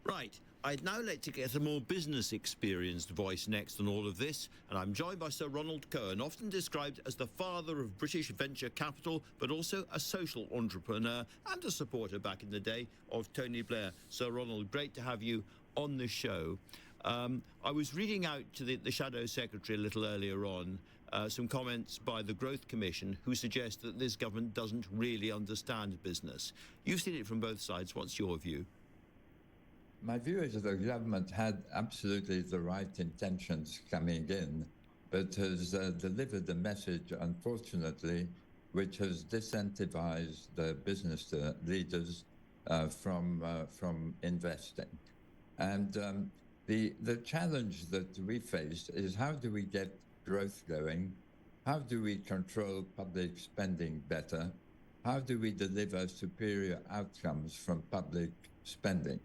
Right, I'd now like to get a more business-experienced voice next on all of this, and I'm joined by Sir Ronald Cohen, often described as the father of British venture capital, but also a social entrepreneur and a supporter back in the day of Tony Blair. Sir Ronald, great to have you on the show. I was reading out to the Shadow Secretary a little earlier on some comments by the Growth Commission who suggest that this government doesn't really understand business. You've seen it from both sides. What's your view? My view is that the government had absolutely the right intentions coming in, but has delivered a message, unfortunately, which has disincentivized the business leaders from investing. And the challenge that we face is how do we get growth going? How do we control public spending better? How do we deliver superior outcomes from public spending?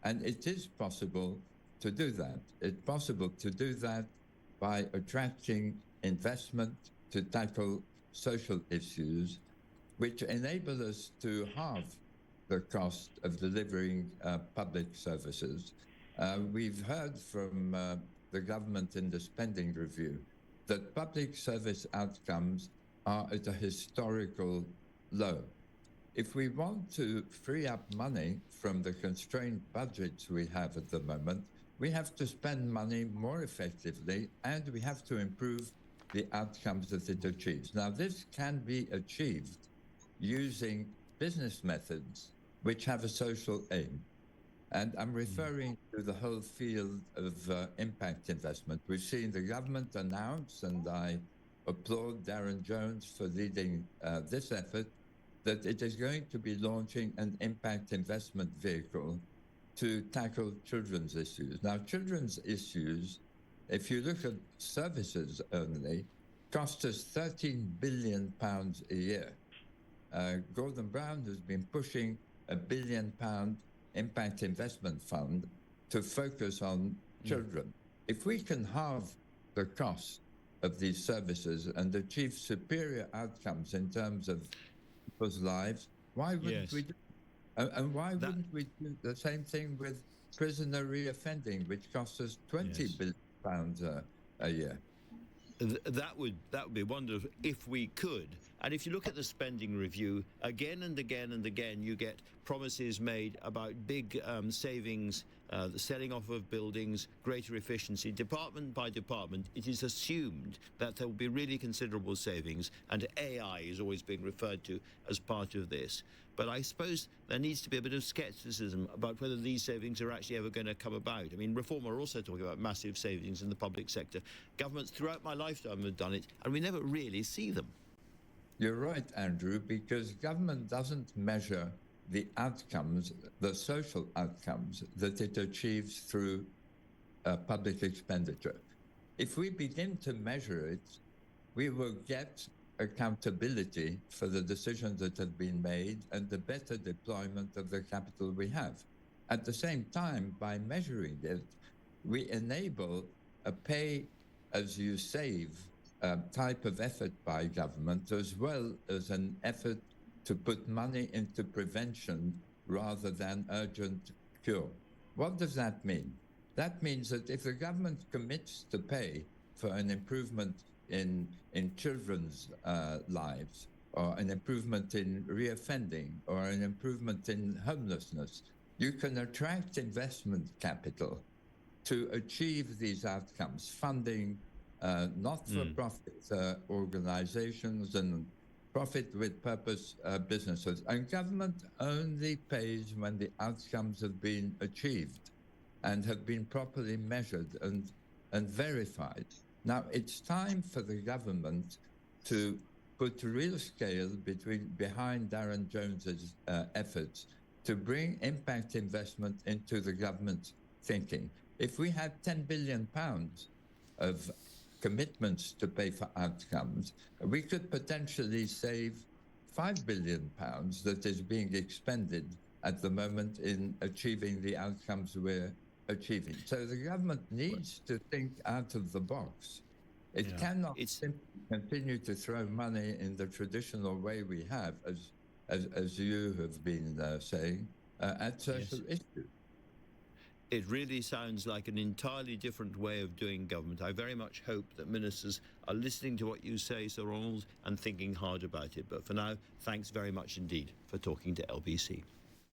And it is possible to do that. It's possible to do that by attracting investment to tackle social issues, which enable us to halve the cost of delivering public services. We've heard from the government in the spending review that public service outcomes are at a historical low. If we want to free up money from the constrained budgets we have at the moment, we have to spend money more effectively and we have to improve the outcomes that it achieves. Now, this can be achieved using business methods which have a social aim. And I'm referring to the whole field of impact investment. We've seen the government announce, and I applaud Darren Jones for leading this effort, that it is going to be launching an impact investment vehicle to tackle children's issues. Now, children's issues, if you look at services only, cost us £13 billion a year. Gordon Brown has been pushing £1 billion impact investment fund to focus on children. If we can halve the cost of these services and achieve superior outcomes in terms of people's lives, why wouldn't we do it? And why wouldn't we do the same thing with prisoner reoffending, which costs us £20 billion a year? That would be wonderful if we could. And if you look at the spending review, again and again and again, you get promises made about big savings, the selling off of buildings, greater efficiency. Department by department, it is assumed that there will be really considerable savings, and AI is always being referred to as part of this. But I suppose there needs to be a bit of scepticism about whether these savings are actually ever going to come about. I mean, Reform are also talking about massive savings in the public sector. Governments throughout my lifetime have done it, and we never really see them. You're right, Andrew, because government doesn't measure the outcomes, the social outcomes that it achieves through public expenditure. If we begin to measure it, we will get accountability for the decisions that have been made and the better deployment of the capital we have. At the same time, by measuring it, we enable a pay as you save type of effort by government, as well as an effort to put money into prevention rather than urgent cure. What does that mean? That means that if the government commits to pay for an improvement in children's lives, or an improvement in reoffending, or an improvement in homelessness, you can attract investment capital to achieve these outcomes, funding not-for-profit organizations and profit-with-purpose businesses. And government only pays when the outcomes have been achieved and have been properly measured and verified. Now, it's time for the government to put real scale behind Darren Jones's efforts to bring impact investment into the government's thinking. If we had £10 billion of commitments to pay for outcomes, we could potentially save £5 billion that is being expended at the moment in achieving the outcomes we're achieving. So the government needs to think out of the box. It cannot simply continue to throw money in the traditional way we have, as you have been saying, at social issues. It really sounds like an entirely different way of doing government. I very much hope that ministers are listening to what you say, Sir Ronald, and thinking hard about it. But for now, thanks very much indeed for talking to LBC.